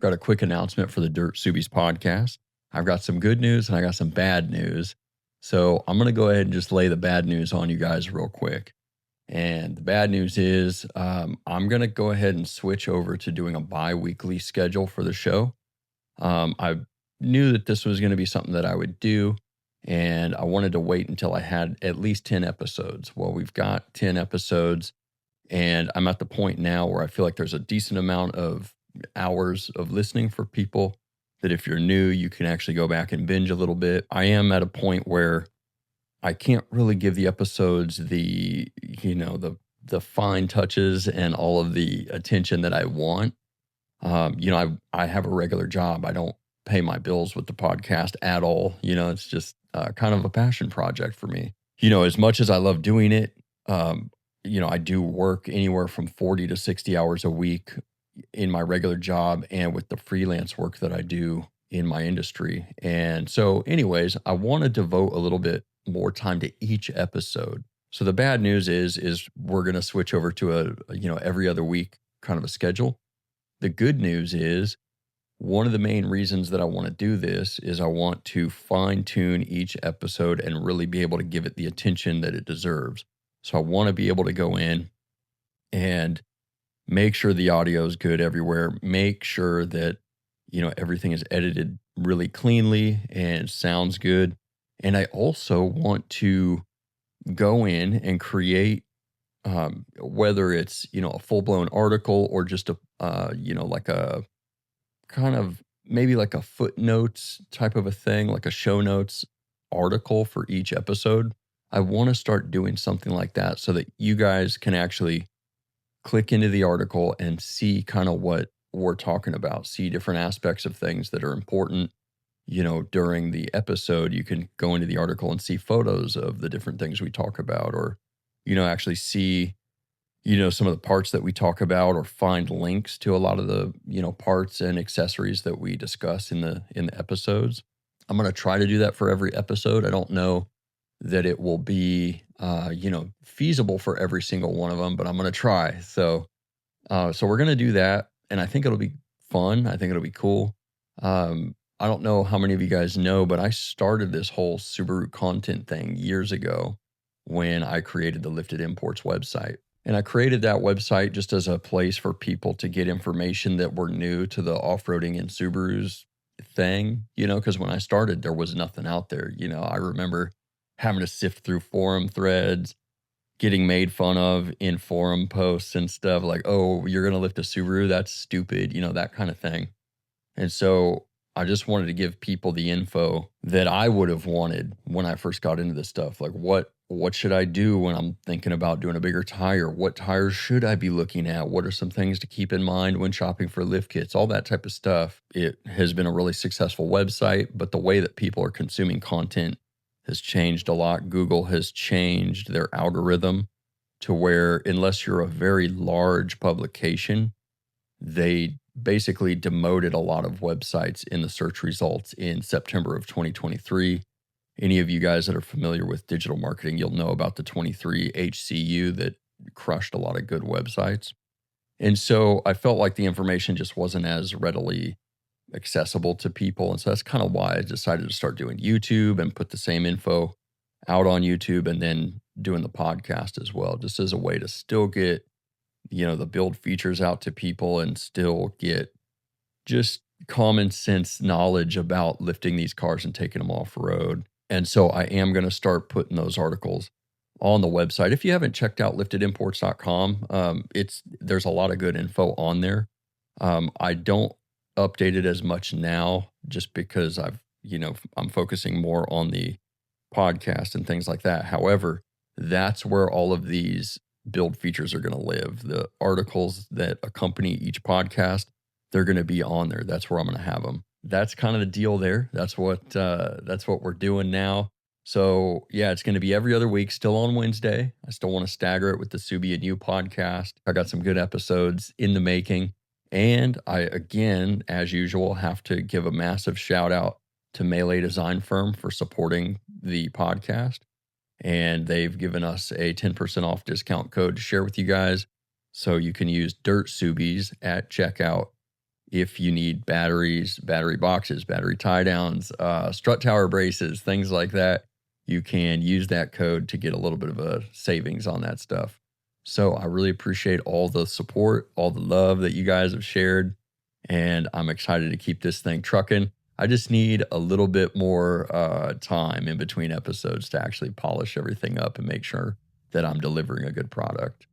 Got a quick announcement for the DirtSubies podcast. I've got some good news and I got some bad news. So I'm going to go ahead and just lay the bad news on you guys real quick. And the bad news is I'm going to go ahead and switch over to doing a bi-weekly schedule for the show. I knew that this was going to be something that I would do, and I wanted to wait until I had at least 10 episodes. Well, we've got 10 episodes, and I'm at the point now where I feel like there's a decent amount of hours of listening for people that if you're new, you can actually go back and binge a little bit. I am at a point where I can't really give the episodes the fine touches and all of the attention that I want. I have a regular job. I don't pay my bills with the podcast at all. It's just kind of a passion project for me. As much as I love doing it, I do work anywhere from 40 to 60 hours a week in my regular job and with the freelance work that I do in my industry. And so anyways, I want to devote a little bit more time to each episode. So the bad news is we're going to switch over to a every other week kind of a schedule. The good news is one of the main reasons that I want to do this is I want to fine tune each episode and really be able to give it the attention that it deserves. So I want to be able to go in and make sure the audio is good everywhere, make sure that, everything is edited really cleanly and sounds good. And I also want to go in and create, whether it's, a full-blown article or just like a kind of maybe like a footnotes type of a thing, like a show notes article for each episode. I want to start doing something like that so that you guys can actually click into the article and see kind of what we're talking about, see different aspects of things that are important. During the episode, you can go into the article and see photos of the different things we talk about, or, actually see, some of the parts that we talk about, or find links to a lot of the, parts and accessories that we discuss in the episodes. I'm going to try to do that for every episode. I don't know that it will be, feasible for every single one of them, but I'm going to try. So we're going to do that. And I think it'll be fun. I think it'll be cool. I don't know how many of you guys know, but I started this whole Subaru content thing years ago when I created the Lifted Imports website. And I created that website just as a place for people to get information that were new to the off-roading and Subarus thing, because when I started, there was nothing out there. I remember having to sift through forum threads, getting made fun of in forum posts and stuff like, oh, you're going to lift a Subaru? That's stupid, that kind of thing. And so I just wanted to give people the info that I would have wanted when I first got into this stuff. Like what should I do when I'm thinking about doing a bigger tire? What tires should I be looking at? What are some things to keep in mind when shopping for lift kits? All that type of stuff. It has been a really successful website, but the way that people are consuming content has changed a lot. Google has changed their algorithm to where unless you're a very large publication, they basically demoted a lot of websites in the search results in September of 2023. Any of you guys that are familiar with digital marketing, you'll know about the 23 HCU that crushed a lot of good websites. And so I felt like the information just wasn't as readily accessible to people. And so that's kind of why I decided to start doing YouTube and put the same info out on YouTube and then doing the podcast as well, just as a way to still get, the build features out to people and still get just common sense knowledge about lifting these cars and taking them off road. And so I am going to start putting those articles on the website. If you haven't checked out liftedimports.com, there's a lot of good info on there. I don't update it as much now just because I'm focusing more on the podcast and things like that. However, that's where all of these build features are going to live. The articles that accompany each podcast, they're going to be on there. That's where I'm going to have them. That's kind of the deal there. That's what we're doing now. So yeah, it's going to be every other week, still on Wednesday. I still want to stagger it with the Subi and You podcast. I got some good episodes in the making. And I, again, as usual, have to give a massive shout out to Melee Design Firm for supporting the podcast. And they've given us a 10% off discount code to share with you guys. So you can use DirtSubies at checkout if you need batteries, battery boxes, battery tie downs, strut tower braces, things like that, you can use that code to get a little bit of a savings on that stuff. So I really appreciate all the support, all the love that you guys have shared, and I'm excited to keep this thing trucking. I just need a little bit more time in between episodes to actually polish everything up and make sure that I'm delivering a good product.